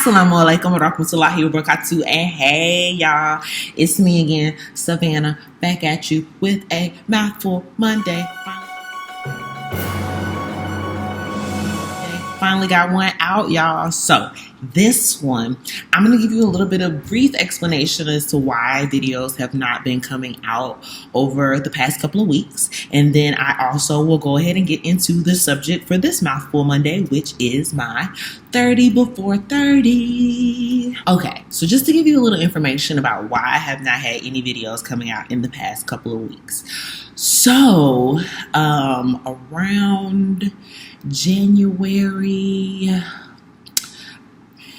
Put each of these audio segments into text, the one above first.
Assalamu alaikum wa rahmatullahi wa barakatuh. And hey, y'all, it's me again, Savannah, back at you with a Mouthful Monday. Finally got one out, y'all. So this one, I'm going to give you a little bit of brief explanation as to why videos have not been coming out over the past couple of weeks. And then I also will go ahead and get into the subject for this Mouthful Monday, which is my 30 before 30. Okay, so just to give you a little information about why I have not had any videos coming out in the past couple of weeks. So, around January,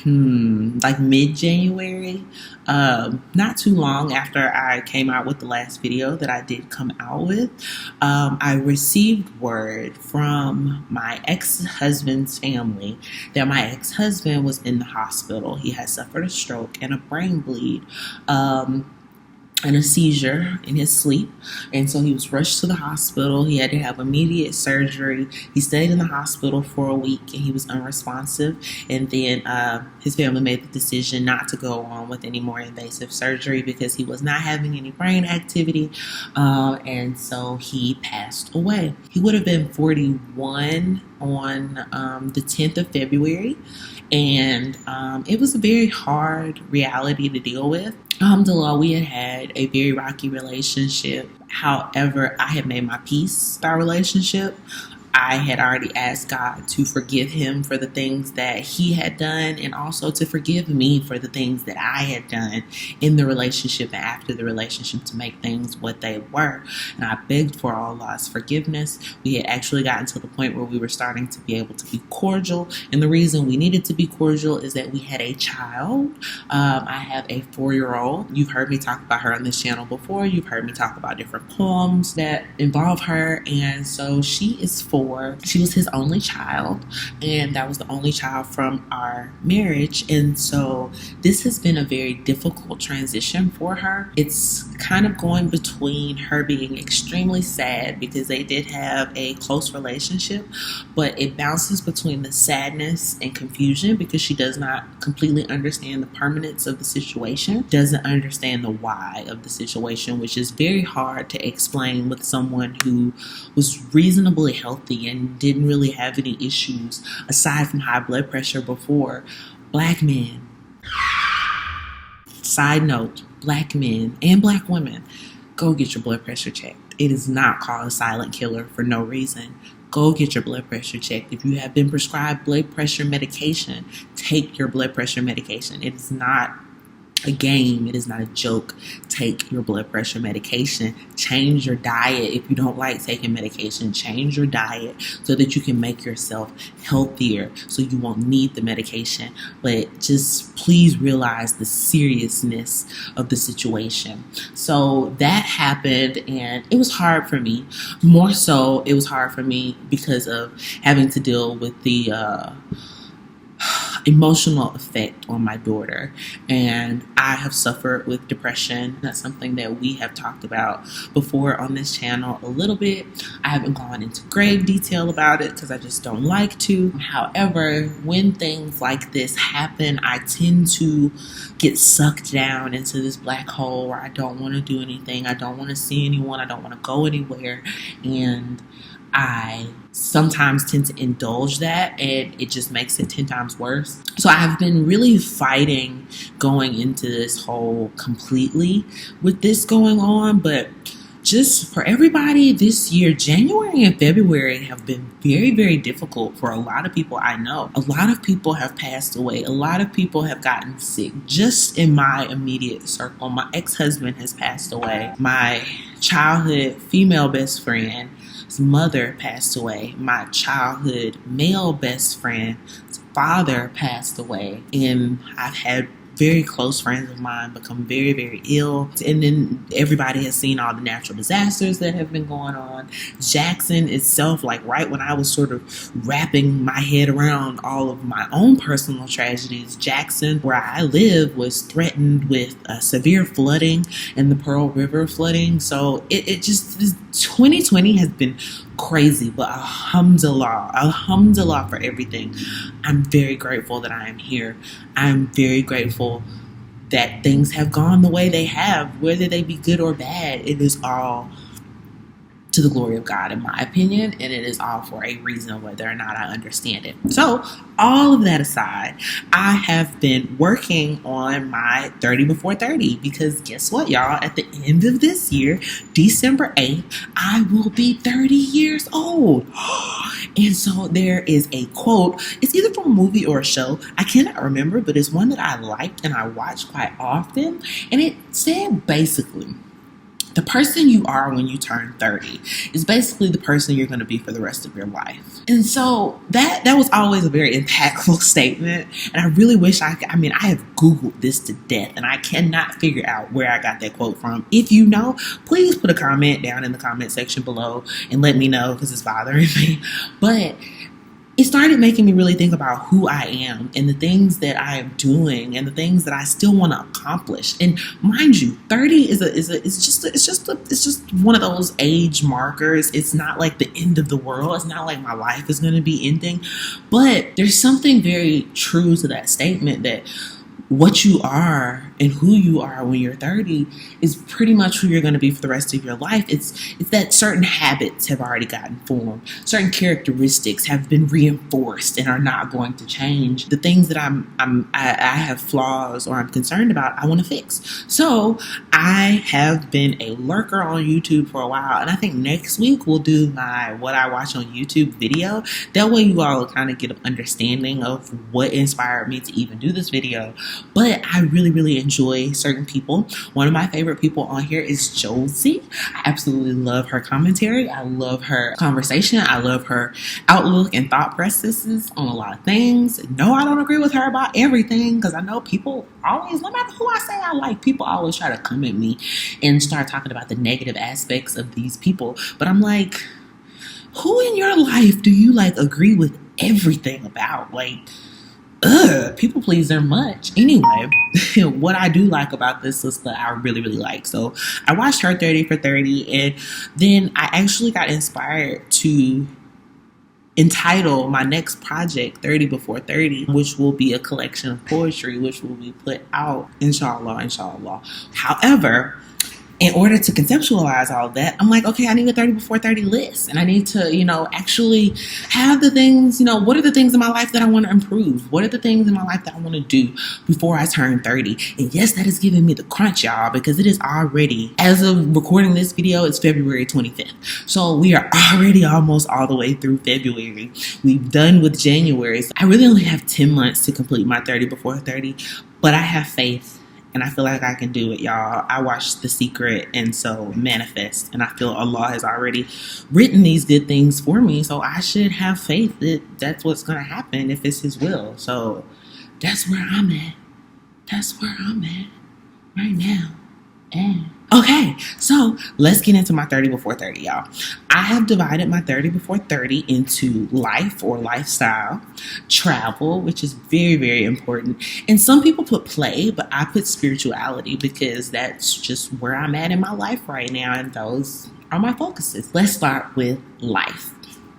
like mid-January, not too long after I came out with the last video that I did come out with, I received word from my ex-husband's family that my ex-husband was in the hospital. He had suffered a stroke and a brain bleed, and a seizure in his sleep, and so he was rushed to the hospital. He had to have immediate surgery. He stayed in the hospital for a week and he was unresponsive, and then his family made the decision not to go on with any more invasive surgery because he was not having any brain activity, and so he passed away. He would have been 41 on the 10th of February, and it was a very hard reality to deal with. Alhamdulillah, we had a very rocky relationship. However, I had made my peace with our relationship. I had already asked God to forgive him for the things that he had done, and also to forgive me for the things that I had done in the relationship and after the relationship to make things what they were. And I begged for Allah's forgiveness. We had actually gotten to the point where we were starting to be able to be cordial. And the reason we needed to be cordial is that we had a child. I have a 4-year-old. You've heard me talk about her on this channel before. You've heard me talk about different poems that involve her. And so she is 4. She was his only child, and that was the only child from our marriage. And so this has been a very difficult transition for her. It's kind of going between her being extremely sad because they did have a close relationship, but it bounces between the sadness and confusion because she does not completely understand the permanence of the situation, doesn't understand the why of the situation, which is very hard to explain with someone who was reasonably healthy and didn't really have any issues aside from high blood pressure before. Black men, side note, black men and black women, go get your blood pressure checked. It is not called a silent killer for no reason. Go get your blood pressure checked. If you have been prescribed blood pressure medication, take your blood pressure medication. It is not a game. It is not a joke. Take your blood pressure medication. Change your diet. If you don't like taking medication, change your diet so that you can make yourself healthier so you won't need the medication. But just please realize the seriousness of the situation. So that happened, and it was hard for me. More so, it was hard for me because of having to deal with the emotional effect on my daughter, and I have suffered with depression. That's something that we have talked about before on this channel a little bit. I haven't gone into grave detail about it because I just don't like to. However, when things like this happen, I tend to get sucked down into this black hole where I don't want to do anything, I don't want to see anyone, I don't want to go anywhere, and I sometimes tend to indulge that, and it just makes it 10 times worse. So I have been really fighting going into this hole completely with this going on, but just for everybody this year, January and February have been very, very difficult for a lot of people I know. A lot of people have passed away. A lot of people have gotten sick. Just in my immediate circle, my ex-husband has passed away. My childhood female best friend, his mother passed away. My childhood male best friend's father passed away. And I've had very close friends of mine become very, very ill. And then everybody has seen all the natural disasters that have been going on. Jackson itself, like right when I was sort of wrapping my head around all of my own personal tragedies, Jackson, where I live, was threatened with severe flooding and the Pearl River flooding. So it just, 2020 has been crazy, but alhamdulillah for everything. I'm very grateful that I am here. I'm very grateful that things have gone the way they have, whether they be good or bad. It is all to the glory of God, in my opinion, and it is all for a reason, whether or not I understand it. So, all of that aside, I have been working on my 30 before 30 because guess what, y'all? At the end of this year, December 8th, I will be 30 years old. And so there is a quote. It's either from a movie or a show. I cannot remember, but it's one that I liked and I watch quite often. And it said basically, the person you are when you turn 30 is basically the person you're going to be for the rest of your life. And so that was always a very impactful statement. And I really wish I have Googled this to death and I cannot figure out where I got that quote from. If you know, please put a comment down in the comment section below and let me know because it's bothering me. But it started making me really think about who I am and the things that I am doing and the things that I still want to accomplish. And mind you, 30 it's just one of those age markers. It's not like the end of the world. It's not like my life is going to be ending. But there's something very true to that statement that what you are and who you are when you're 30 is pretty much who you're going to be for the rest of your life. It's that certain habits have already gotten formed. Certain characteristics have been reinforced and are not going to change. The things that I have flaws or I'm concerned about, I want to fix. So I have been a lurker on YouTube for a while, and I think next week we'll do my what I watch on YouTube video. That way you all will kind of get an understanding of what inspired me to even do this video. But I really, really enjoy certain people. One of my favorite people on here is Josie. I absolutely love her commentary. I love her conversation. I love her outlook and thought processes on a lot of things. No, I don't agree with her about everything because I know people always, no matter who I say I like, people always try to come at me and start talking about the negative aspects of these people. But I'm like, who in your life do you like agree with everything about? Like, people pleaser much. Anyway, what I do like about this sister, I really, really like. So I watched her 30 for 30, and then I actually got inspired to entitle my next project 30 before 30, which will be a collection of poetry, which will be put out, inshallah. However, in order to conceptualize all of that, I'm like, okay, I need a 30 before 30 list. And I need to, actually have the things, what are the things in my life that I want to improve? What are the things in my life that I want to do before I turn 30? And yes, that is giving me the crunch, y'all, because it is already, as of recording this video, it's February 25th. So we are already almost all the way through February. We've done with January. So I really only have 10 months to complete my 30 before 30, but I have faith. And I feel like I can do it, y'all. I watched The Secret and so manifest. And I feel Allah has already written these good things for me. So I should have faith that that's what's going to happen if it's His will. So that's where I'm at. That's where I'm at right now. And okay, so let's get into my 30 before 30, y'all. I have divided my 30 before 30 into life or lifestyle, travel, which is very, very important. And some people put play, but I put spirituality because that's just where I'm at in my life right now. And those are my focuses. Let's start with life.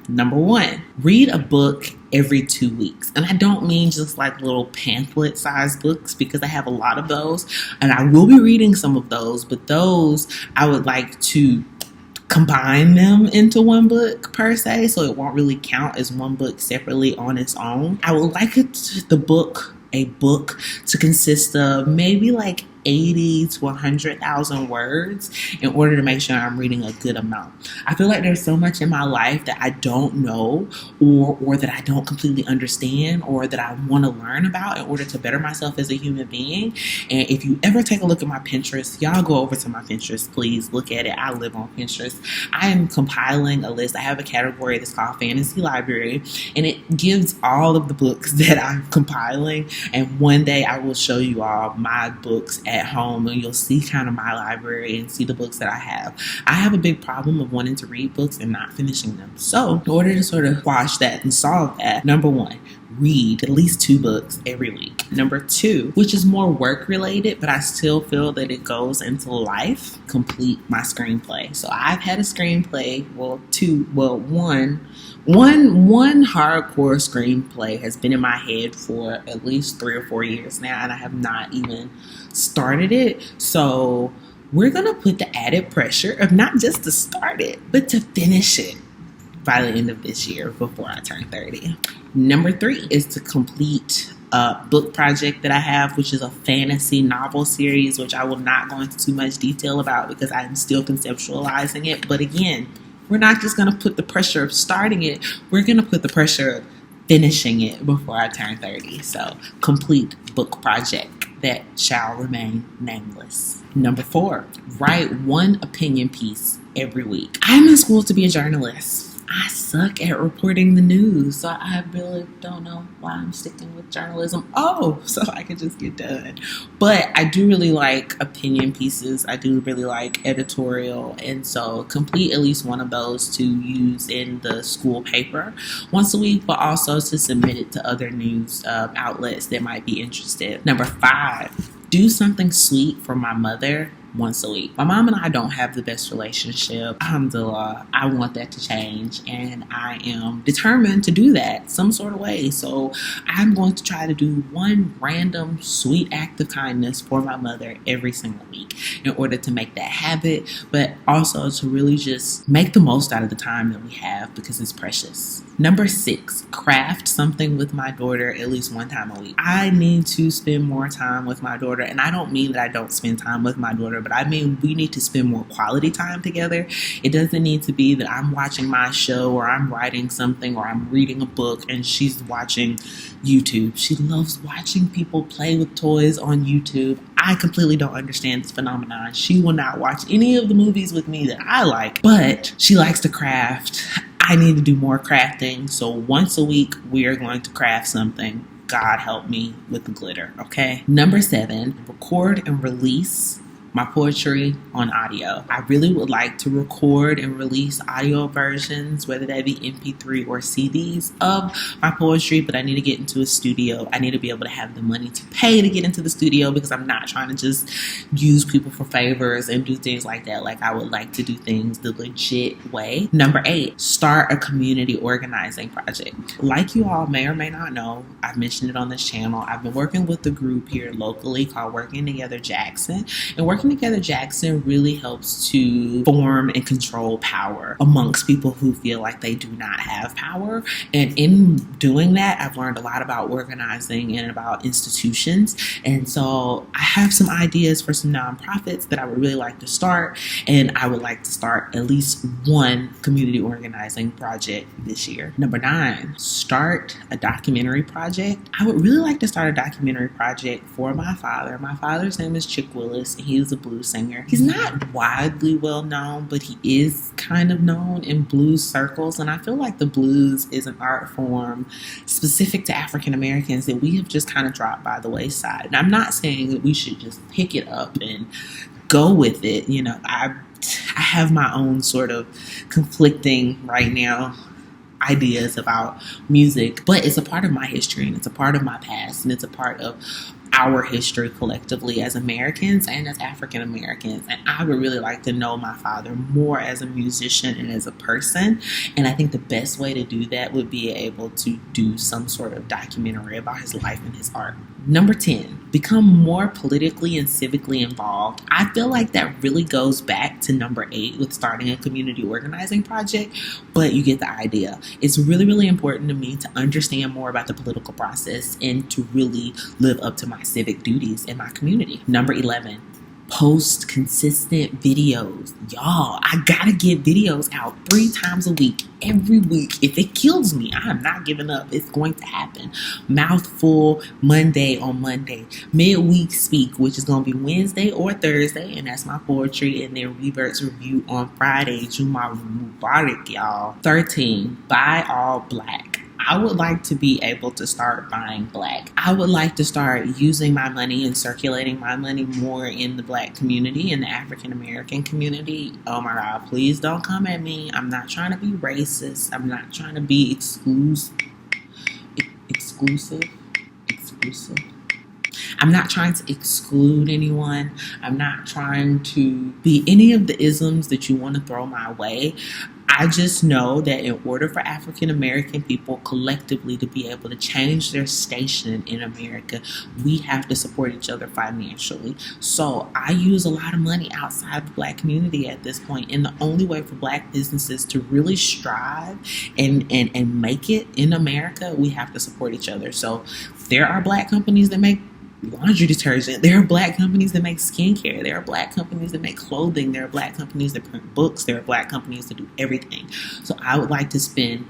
Number 1, read a book every 2 weeks. And I don't mean just like little pamphlet sized books because I have a lot of those and I will be reading some of those, but those I would like to combine them into one book per se, so it won't really count as one book separately on its own. I would like a book to consist of maybe like 80 to 100,000 words in order to make sure I'm reading a good amount. I feel like there's so much in my life that I don't know or that I don't completely understand or that I want to learn about in order to better myself as a human being. And if you ever take a look at my Pinterest, y'all go over to my Pinterest, please look at it. I live on Pinterest. I am compiling a list. I have a category that's called Fantasy Library, and it gives all of the books that I'm compiling. And one day I will show you all my books at home and you'll see kind of my library and see the books that I have. I have a big problem of wanting to read books and not finishing them. So in order to sort of quash that and solve that, number 1, read at least 2 books every week. Number 2, which is more work related, but I still feel that it goes into life, complete my screenplay. So I've had a screenplay, one hardcore screenplay has been in my head for at least 3 or 4 years now, and I have not even started it. So we're going to put the added pressure of not just to start it, but to finish it by the end of this year before I turn 30. Number 3 is to complete a book project that I have, which is a fantasy novel series, which I will not go into too much detail about because I'm still conceptualizing it. But again, we're not just going to put the pressure of starting it, we're going to put the pressure of finishing it before I turn 30. So, complete book project that shall remain nameless. Number 4, write one opinion piece every week. I'm in school to be a journalist. I suck at reporting the news, so I really don't know why I'm sticking with journalism. So I can just get done. But I do really like opinion pieces. I do really like editorial, and so complete at least one of those to use in the school paper once a week, but also to submit it to other news outlets that might be interested. Number 5, do something sweet for my mother once a week. My mom and I don't have the best relationship. Alhamdulillah, I want that to change, and I am determined to do that some sort of way. So I'm going to try to do one random sweet act of kindness for my mother every single week in order to make that habit, but also to really just make the most out of the time that we have because it's precious. Number 6, craft something with my daughter at least one time a week. I need to spend more time with my daughter, and I don't mean that I don't spend time with my daughter, but I mean we need to spend more quality time together. It doesn't need to be that I'm watching my show or I'm writing something or I'm reading a book and she's watching YouTube. She loves watching people play with toys on YouTube. I completely don't understand this phenomenon. She will not watch any of the movies with me that I like, but she likes to craft. I need to do more crafting. So once a week, we are going to craft something. God help me with the glitter, okay? Number 7, record and release my poetry on audio. I really would like to record and release audio versions, whether that be MP3 or CDs of my poetry, but I need to get into a studio. I need to be able to have the money to pay to get into the studio because I'm not trying to just use people for favors and do things like that. Like, I would like to do things the legit way. Number 8, start a community organizing project. Like you all may or may not know, I've mentioned it on this channel. I've been working with the group here locally called Working Together Jackson, and Working Together Jackson really helps to form and control power amongst people who feel like they do not have power. And in doing that, I've learned a lot about organizing and about institutions. And so I have some ideas for some nonprofits that I would really like to start. And I would like to start at least one community organizing project this year. Number 9, start a documentary project. I would really like to start a documentary project for my father. My father's name is Chick Willis, and he is a blues singer. He's not widely well known, but he is kind of known in blues circles, and I feel like the blues is an art form specific to African Americans that we have just kind of dropped by the wayside. And I'm not saying that we should just pick it up and go with it. You know, I have my own sort of conflicting right now ideas about music, but it's a part of my history and it's a part of my past and it's a part of our history collectively as Americans and as African Americans. And I would really like to know my father more as a musician and as a person. And I think the best way to do that would be able to do some sort of documentary about his life and his art. Number 10, become more politically and civically involved. I feel like that really goes back to number 8 with starting a community organizing project, but you get the idea. It's really, really important to me to understand more about the political process and to really live up to my civic duties in my community. Number 11, post consistent videos. Y'all, I gotta get videos out 3 times a week, every week. If it kills me, I'm not giving up. It's going to happen. Mouthful Monday on Monday. Midweek Speak, which is going to be Wednesday or Thursday, and that's my poetry. And then Revert's Review on Friday. Juma Mubarak, y'all. 13, buy all black. I would like to be able to start buying black. I would like to start using my money and circulating my money more in the black community, in the African American community. Oh my God, please don't come at me. I'm not trying to be racist. I'm not trying to be exclusive exclusive. I'm not trying to exclude anyone. I'm not trying to be any of the isms that you want to throw my way. I just know that in order for African American people collectively to be able to change their station in America, we have to support each other financially. So I use a lot of money outside the Black community at this point, and the only way for Black businesses to really strive and make it in America, we have to support each other. So there are Black companies that make laundry detergent. There are Black companies that make skincare. There are Black companies that make clothing. There are Black companies that print books. There are Black companies that do everything. So I would like to spend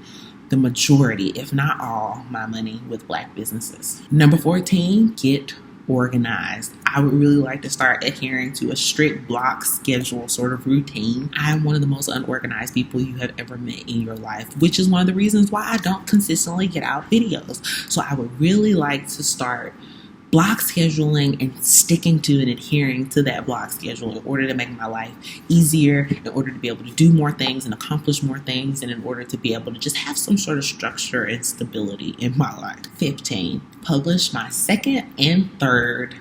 the majority, if not all, my money with Black businesses. Number 14, get organized. I would really like to start adhering to a strict block schedule sort of routine. I'm one of the most unorganized people you have ever met in your life, which is one of the reasons why I don't consistently get out videos. So I would really like to start block scheduling and sticking to and adhering to that block schedule in order to make my life easier, in order to be able to do more things and accomplish more things, and in order to be able to just have some sort of structure and stability in my life. 15, publish my second and third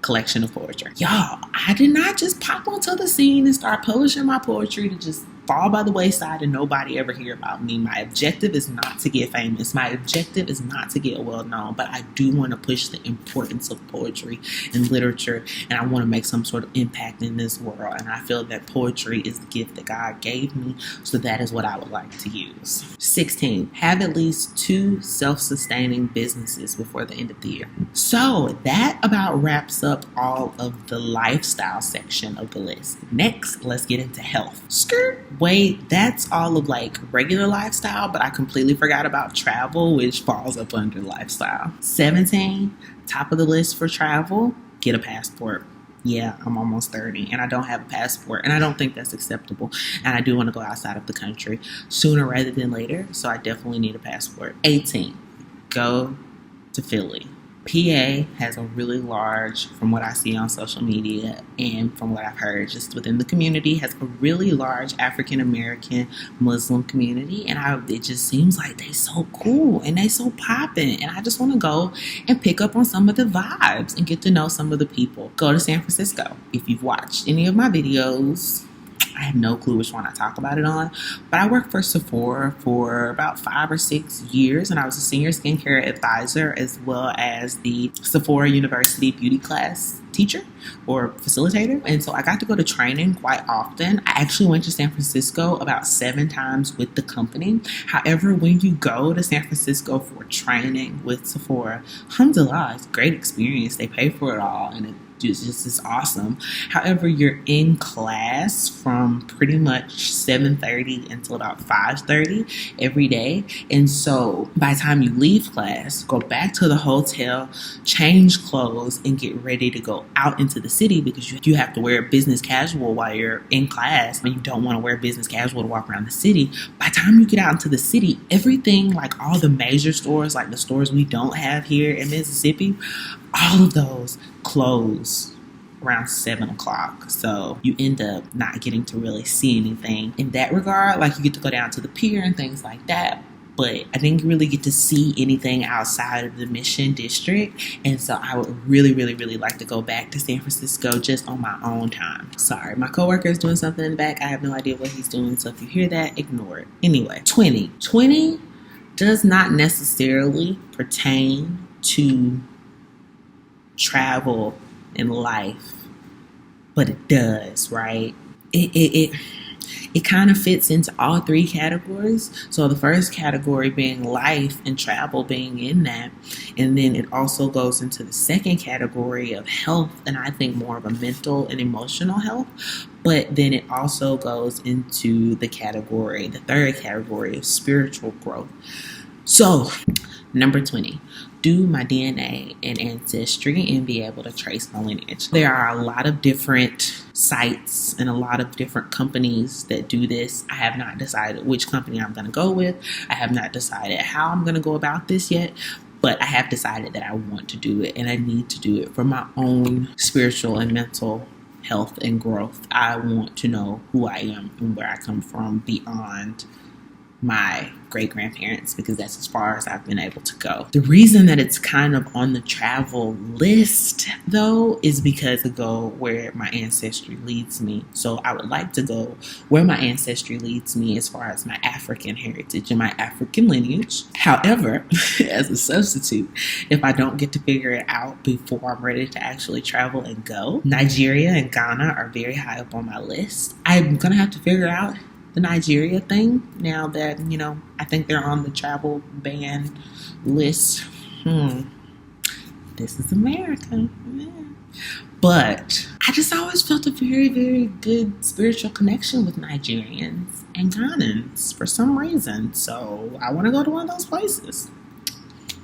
collection of poetry. Y'all, I did not just pop onto the scene and start publishing my poetry to just fall by the wayside and nobody ever hear about me. My objective is not to get famous. My objective is not to get well known, but I do want to push the importance of poetry and literature, and I want to make some sort of impact in this world. And I feel that poetry is the gift that God gave me, so that is what I would like to use. 16, have at least 2 self-sustaining businesses before the end of the year. So that about wraps up all of the lifestyle section of the list. Next, let's get into health. Skirt. Wait, that's all of like regular lifestyle, but I completely forgot about travel, which falls up under lifestyle. 17, top of the list for travel, get a passport. Yeah, I'm almost 30 and I don't have a passport, and I don't think that's acceptable. And I do want to go outside of the country sooner rather than later, so I definitely need a passport. 18, go to Philly. PA has a really large, from what I see on social media and from what I've heard just within the community, has a really large African American Muslim community, and it just seems like they so cool and they so popping, and I just want to go and pick up on some of the vibes and get to know some of the people. Go to San Francisco. If you've watched any of my videos, I have no clue which one I talk about it on, but I worked for Sephora for about 5 or 6 years, and I was a senior skincare advisor as well as the Sephora University beauty class teacher or facilitator. And so I got to go to training quite often. I actually went to San Francisco about 7 times with the company. However, when you go to San Francisco for training with Sephora, alhamdulillah, it's a great experience. They pay for it all, and it just is awesome. However, you're in class from pretty much 7:30 until about 5:30 every day. And so by the time you leave class, go back to the hotel, change clothes, and get ready to go out into the city, because you have to wear business casual while you're in class, and you don't want to wear business casual to walk around the city. By the time you get out into the city, everything, like all the major stores, like the stores we don't have here in Mississippi, all of those close around 7 o'clock. So you end up not getting to really see anything in that regard. Like, you get to go down to the pier and things like that, but I didn't really get to see anything outside of the Mission District. And so I would really, really, really like to go back to San Francisco just on my own time. Sorry, my coworker is doing something in the back. I have no idea what he's doing. So if you hear that, ignore it. Anyway, 20 does not necessarily pertain to travel in life, but it does, right? It kind of fits into all 3 categories. So the first category being life and travel being in that, and then it also goes into the second category of health, and I think more of a mental and emotional health. But then it also goes into the third category of spiritual growth. So number 20, do my DNA and ancestry and be able to trace my lineage. There are a lot of different sites and a lot of different companies that do this. I have not decided which company I'm going to go with. I have not decided how I'm going to go about this yet, but I have decided that I want to do it, and I need to do it for my own spiritual and mental health and growth. I want to know who I am and where I come from beyond my great-grandparents because that's as far as I've been able to go. The reason that it's kind of on the travel list though is because to go where my ancestry leads me. So I would like to go where my ancestry leads me as far as my African heritage and my African lineage. However, as a substitute, if I don't get to figure it out before I'm ready to actually travel and go, Nigeria and Ghana are very high up on my list. I'm gonna have to figure out the Nigeria thing now that, I think they're on the travel ban list. This is America. Yeah. But I just always felt a very, very good spiritual connection with Nigerians and Ghanans for some reason. So I want to go to one of those places.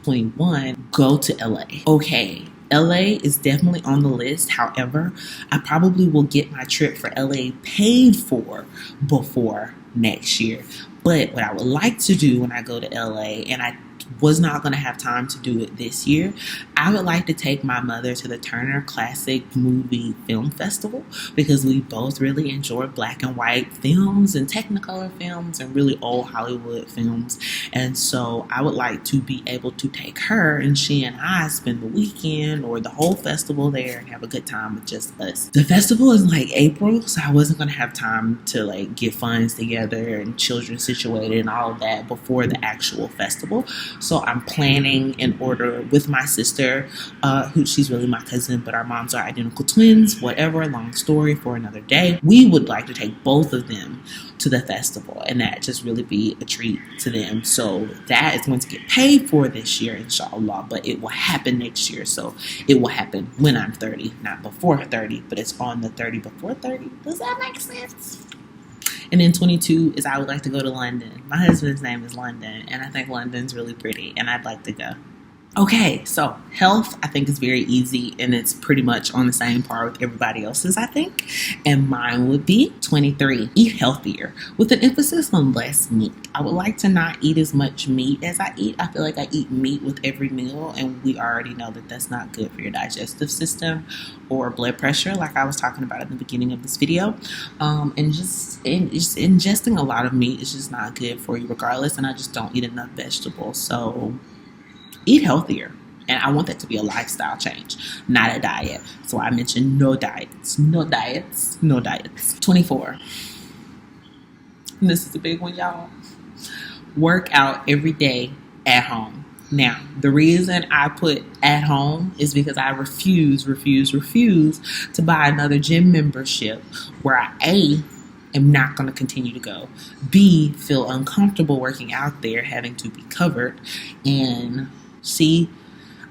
21, go to LA. Okay. LA is definitely on the list. However, I probably will get my trip for LA paid for before next year. But what I would like to do when I go to LA, and I was not going to have time to do it this year, I would like to take my mother to the Turner Classic Movie Film Festival because we both really enjoy black and white films and Technicolor films and really old Hollywood films. And so I would like to be able to take her and she and I spend the weekend or the whole festival there and have a good time with just us. The festival is like April, so I wasn't going to have time to get funds together and children situated and all of that before the actual festival. So I'm planning in order with my sister, who she's really my cousin, but our moms are identical twins, whatever, long story for another day. We would like to take both of them to the festival and that just really be a treat to them. So that is going to get paid for this year, inshallah, but it will happen next year. So it will happen when I'm 30, not before 30, but it's on the 30 before 30. Does that make sense? And then 22 is I would like to go to London. My husband's name is London, and I think London's really pretty, and I'd like to go. Okay, so health, I think, is very easy, and it's pretty much on the same par with everybody else's, I think. And mine would be 23, eat healthier, with an emphasis on less meat. I would like to not eat as much meat as I eat. I feel like I eat meat with every meal, and we already know that that's not good for your digestive system or blood pressure, like I was talking about at the beginning of this video. And just ingesting a lot of meat is just not good for you regardless, and I just don't eat enough vegetables. So eat healthier. And I want that to be a lifestyle change, not a diet. So I mentioned no diets. 24. And this is a big one, y'all. Work out every day at home. Now, the reason I put at home is because I refuse to buy another gym membership where I am not going to continue to go. B, feel uncomfortable working out there, having to be covered. And C,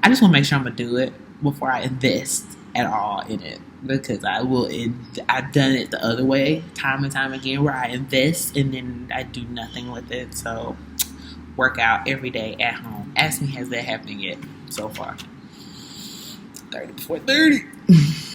I just want to make sure I'm going to do it before I invest at all in it. Because I've done it the other way time and time again where I invest and then I do nothing with it. So work out every day at home. Ask me, has that happened yet so far? 30 before 30.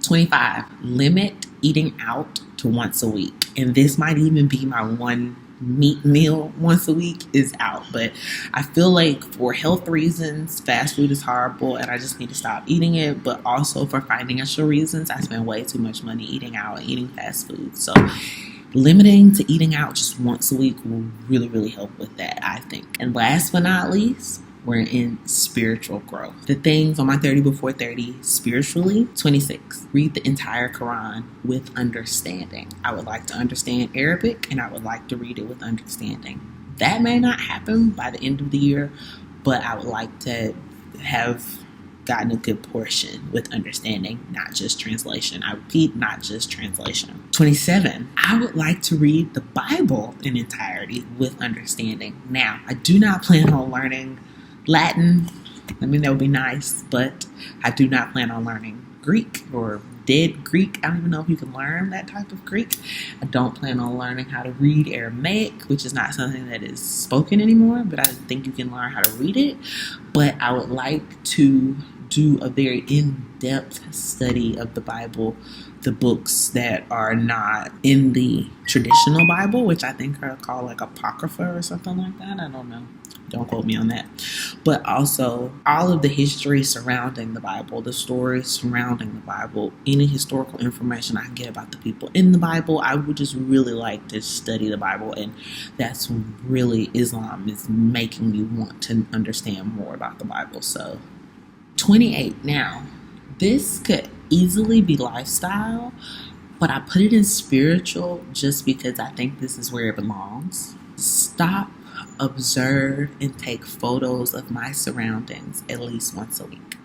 25. Limit eating out to once a week. And this might even be my one meat meal once a week is out. But I feel like for health reasons, fast food is horrible and I just need to stop eating it. But also for financial reasons, I spend way too much money eating out and eating fast food. So limiting to eating out just once a week will really, really help with that, I think. And last but not least, we're in spiritual growth. The things on my 30 before 30 spiritually. 26, read the entire Quran with understanding. I would like to understand Arabic and I would like to read it with understanding. That may not happen by the end of the year, but I would like to have gotten a good portion with understanding, not just translation. I repeat, not just translation. 27, I would like to read the Bible in entirety with understanding. Now, I do not plan on learning Latin. I mean, that would be nice, but I do not plan on learning Greek or dead Greek. I don't even know if you can learn that type of Greek. I don't plan on learning how to read Aramaic, which is not something that is spoken anymore, but I think you can learn how to read it. But I would like to do a very in-depth study of the Bible, the books that are not in the traditional Bible, which I think are called like Apocrypha or something like that. I don't know. Don't quote me on that. But also all of the history surrounding the Bible, the stories surrounding the Bible, any historical information I can get about the people in the Bible. I would just really like to study the Bible, and that's really Islam is making me want to understand more about the Bible. So 28. Now, this could easily be lifestyle, but I put it in spiritual just because I think this is where it belongs. Stop, observe, and take photos of my surroundings at least once a week.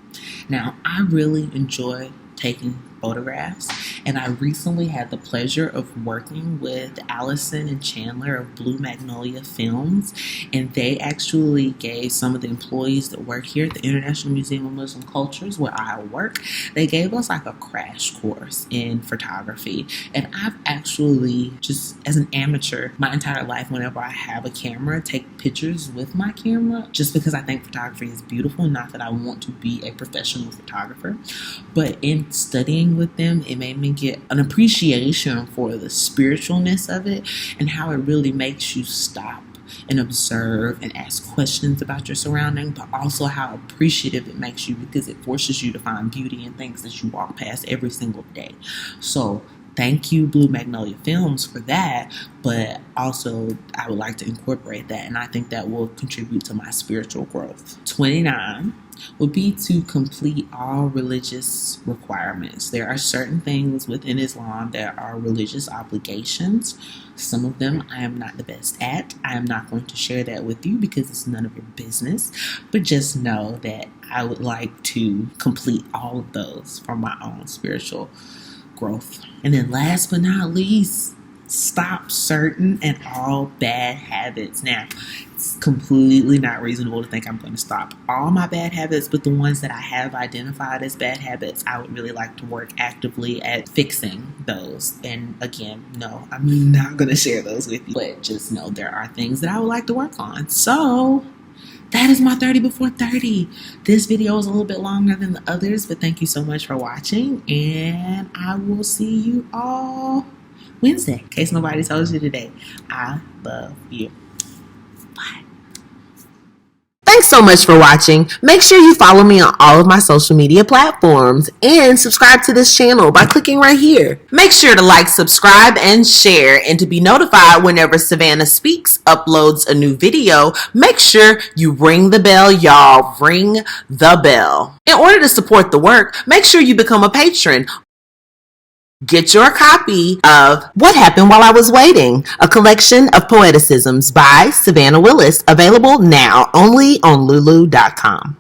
Now, I really enjoy taking photographs, and I recently had the pleasure of working with Allison and Chandler of Blue Magnolia Films, and they actually gave some of the employees that work here at the International Museum of Muslim Cultures, where I work, they gave us like a crash course in photography. And I've actually, just as an amateur, my entire life, whenever I have a camera, take pictures with my camera, just because I think photography is beautiful. Not that I want to be a professional photographer, but in studying with them, it made me get an appreciation for the spiritualness of it and how it really makes you stop and observe and ask questions about your surrounding, but also how appreciative it makes you, because it forces you to find beauty in things that you walk past every single day. So thank you, Blue Magnolia Films, for that, but also I would like to incorporate that, and I think that will contribute to my spiritual growth. 29 would be to complete all religious requirements. There are certain things within Islam that are religious obligations. Some of them I am not the best at. I am not going to share that with you because it's none of your business, but just know that I would like to complete all of those for my own spiritual growth. And then last but not least, stop certain and all bad habits. Now, it's completely not reasonable to think I'm going to stop all my bad habits, but the ones that I have identified as bad habits, I would really like to work actively at fixing those. And again, no, I'm not going to share those with you, but just know there are things that I would like to work on. So that is my 30 before 30. This video is a little bit longer than the others, but thank you so much for watching, and I will see you all Wednesday, in case nobody told you today. I love you. Bye. Thanks so much for watching. Make sure you follow me on all of my social media platforms and subscribe to this channel by clicking right here. Make sure to like, subscribe, and share, and to be notified whenever Savannah Speaks uploads a new video, make sure you ring the bell, y'all. Ring the bell. In order to support the work, make sure you become a patron. Get your copy of What Happened While I Was Waiting, a collection of poeticisms by Savannah Willis, available now only on Lulu.com.